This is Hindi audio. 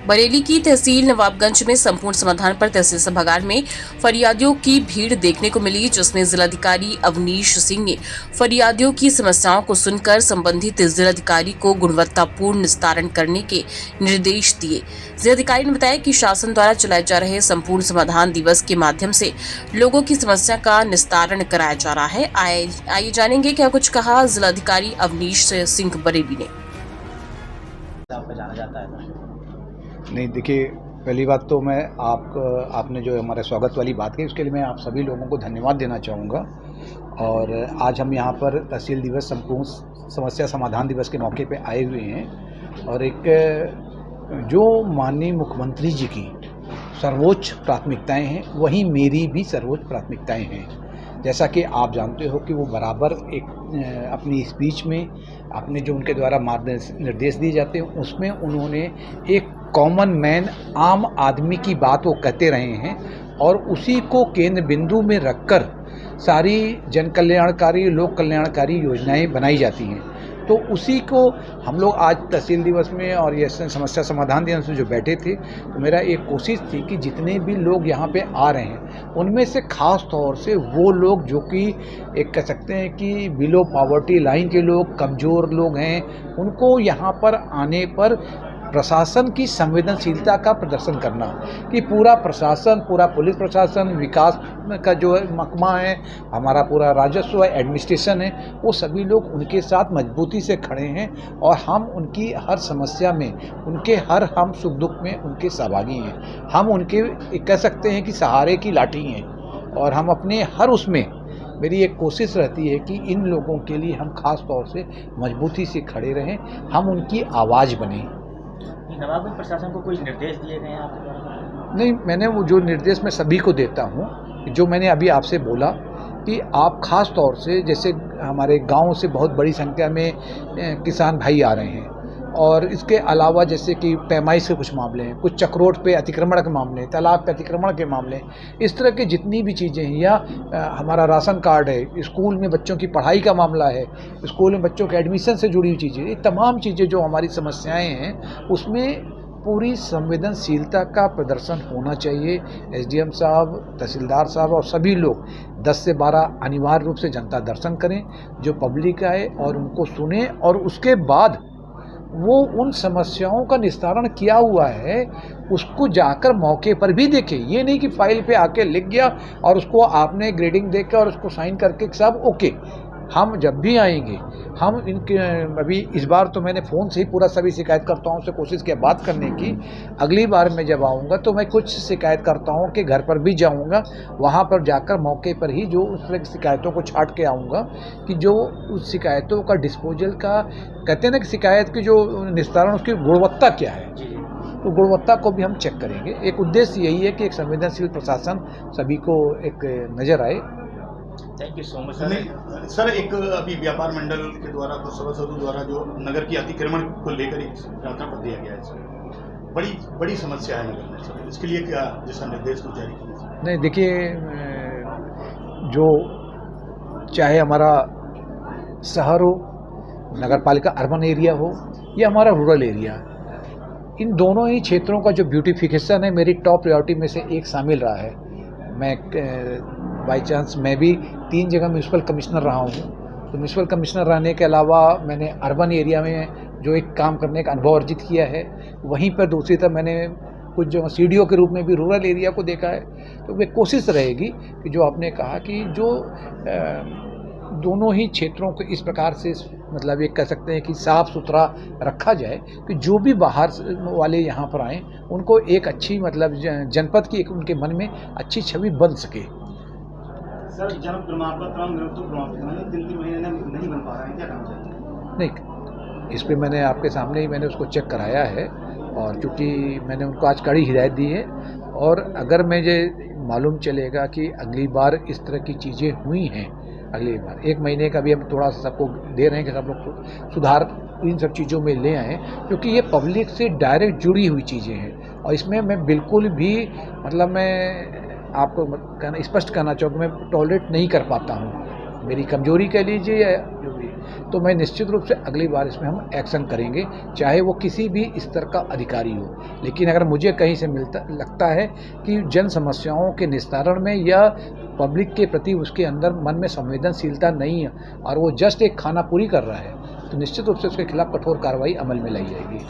बरेली की तहसील नवाबगंज में संपूर्ण समाधान पर तहसील सभागार में फरियादियों की भीड़ देखने को मिली, जिसमें जिलाधिकारी अवनीश सिंह ने फरियादियों की समस्याओं को सुनकर संबंधित जिलाधिकारी को गुणवत्तापूर्ण निस्तारण करने के निर्देश दिए। जिलाधिकारी ने बताया कि शासन द्वारा चलाए जा रहे संपूर्ण समाधान दिवस के माध्यम से लोगों की समस्या का निस्तारण कराया जा रहा है। आइए जानेंगे क्या कुछ कहा जिलाधिकारी अवनीश सिंह बरेली ने। आपका जाना जाता है नहीं, देखिए, पहली बात तो मैं आपने जो हमारे स्वागत वाली बात की उसके लिए मैं आप सभी लोगों को धन्यवाद देना चाहूँगा। और आज हम यहाँ पर तहसील दिवस संपूर्ण समस्या समाधान दिवस के मौके पे आए हुए हैं और एक जो माननीय मुख्यमंत्री जी की सर्वोच्च प्राथमिकताएं हैं वहीं मेरी भी सर्वोच्च प्राथमिकताएं हैं। जैसा कि आप जानते हो कि वो बराबर एक अपनी स्पीच में अपने जो उनके द्वारा निर्देश दिए जाते हैं उसमें उन्होंने एक कॉमन मैन आम आदमी की बात वो कहते रहे हैं और उसी को केंद्र बिंदु में रखकर सारी जन कल्याणकारी लोक कल्याणकारी योजनाएं बनाई जाती हैं। तो उसी को हम लोग आज तहसील दिवस में और ये समस्या समाधान दिवस में जो बैठे थे, तो मेरा एक कोशिश थी कि जितने भी लोग यहाँ पे आ रहे हैं उनमें से ख़ास तौर से वो लोग जो कि एक कह सकते हैं कि बिलो पॉवर्टी लाइन के लोग, कमज़ोर लोग हैं, उनको यहाँ पर आने पर प्रशासन की संवेदनशीलता का प्रदर्शन करना कि पूरा प्रशासन, पूरा पुलिस प्रशासन, विकास का जो महकमा है, हमारा पूरा राजस्व है, एडमिनिस्ट्रेशन है, वो सभी लोग उनके साथ मजबूती से खड़े हैं और हम उनकी हर समस्या में, उनके हर हम सुख दुख में उनके सहभागी हैं। हम उनके कह सकते हैं कि सहारे की लाठी हैं और हम अपने हर उसमें मेरी एक कोशिश रहती है कि इन लोगों के लिए हम खास तौर से मजबूती से खड़े रहें, हम उनकी आवाज़ बने। नवाबगंज प्रशासन को कोई निर्देश दिए गए हैं आपके द्वारा? नहीं, मैंने वो जो निर्देश मैं सभी को देता हूँ, जो मैंने अभी आपसे बोला कि आप ख़ास तौर से जैसे हमारे गांव से बहुत बड़ी संख्या में किसान भाई आ रहे हैं और इसके अलावा जैसे कि पैमाइश के कुछ मामले हैं, कुछ चक्रोट पे अतिक्रमण के मामले हैं, तालाब पे अतिक्रमण के मामले हैं, इस तरह के जितनी भी चीज़ें हैं, या हमारा राशन कार्ड है, स्कूल में बच्चों की पढ़ाई का मामला है, स्कूल में बच्चों के एडमिशन से जुड़ी हुई चीज़ें, ये तमाम चीज़ें जो हमारी समस्याएँ हैं उसमें पूरी संवेदनशीलता का प्रदर्शन होना चाहिए। एसडीएम साहब, तहसीलदार साहब और सभी लोग 10 से 12 अनिवार्य रूप से जनता दर्शन करें, जो पब्लिक आए और उनको सुने और उसके बाद वो उन समस्याओं का निस्तारण किया हुआ है उसको जाकर मौके पर भी देखें। ये नहीं कि फाइल पे आके लिख गया और उसको आपने ग्रेडिंग देकर और उसको साइन करके सब ओके। हम जब भी आएंगे हम इनके अभी इस बार तो मैंने फ़ोन से ही पूरा सभी शिकायतकर्ताओं से कोशिश किया बात करने की। अगली बार मैं जब आऊँगा तो मैं कुछ शिकायतकर्ताओं के घर पर भी जाऊँगा, वहाँ पर जाकर मौके पर ही जो उस तरह की शिकायतों को छांट के आऊँगा कि जो उस शिकायतों का डिस्पोजल का कहते हैं ना कि शिकायत की जो निस्तारण उसकी गुणवत्ता क्या है, तो गुणवत्ता को भी हम चेक करेंगे। एक उद्देश्य यही है कि एक संवेदनशील प्रशासन सभी को एक नज़र आए। Thank you so much sir. एक अभी व्यापार मंडल के द्वारा कुछ सभासदों द्वारा जो नगर की अतिक्रमण को लेकर एक ज्ञापन पत्र दिया गया है सर, बड़ी समस्या है नगर में सर, इसके लिए क्या जैसा निर्देश को जारी किया? नहीं, देखिए, जो चाहे हमारा शहर हो, नगर पालिका अर्बन एरिया हो या हमारा रूरल एरिया, इन दोनों ही क्षेत्रों का जो ब्यूटिफिकेशन है मेरी टॉप प्रायोरिटी में से एक शामिल रहा है। मैं बाई चांस मैं भी 3 जगह म्यूनसिपल कमिश्नर रहा हूँ, तो म्यूनसिपल कमिश्नर रहने के अलावा मैंने अर्बन एरिया में जो एक काम करने का अनुभव अर्जित किया है, वहीं पर दूसरी तरफ मैंने कुछ जो सीडीओ के रूप में भी रूरल एरिया को देखा है। तो वे कोशिश रहेगी कि जो आपने कहा कि जो दोनों ही क्षेत्रों को इस प्रकार से मतलब ये कह सकते हैं कि साफ़ सुथरा रखा जाए कि जो भी बाहर वाले यहाँ पर आएँ उनको एक अच्छी मतलब जनपद की एक उनके मन में अच्छी छवि बन सके। सर, जन्म प्रमाण पत्र मृत्यु प्रमाण पत्र 3 महीने नहीं बन पा रहा है, क्या करना चाहिए? नहीं, इस पर मैंने आपके सामने ही मैंने उसको चेक कराया है और चूँकि मैंने उनको आज कड़ी हिदायत दी है और अगर मुझे मालूम चलेगा कि अगली बार इस तरह की चीज़ें हुई हैं, अगली बार 1 महीने का भी हम थोड़ा सा सबको दे रहे हैं कि सब लोग सुधार इन सब चीज़ों में ले आएँ, क्योंकि ये पब्लिक से डायरेक्ट जुड़ी हुई चीज़ें हैं और इसमें मैं बिल्कुल भी मतलब मैं आपको स्पष्ट करना चाहूँगा, मैं टॉलरेट नहीं कर पाता हूँ मेरी कमजोरी कह लीजिए या जो भी, तो मैं निश्चित रूप से अगली बार इसमें हम एक्शन करेंगे, चाहे वो किसी भी स्तर का अधिकारी हो। लेकिन अगर मुझे कहीं से लगता है कि जन समस्याओं के निस्तारण में या पब्लिक के प्रति उसके अंदर मन में संवेदनशीलता नहीं है और वो जस्ट एक खाना पूरी कर रहा है, तो निश्चित रूप से उसके खिलाफ कठोर कार्रवाई अमल में लाई जाएगी।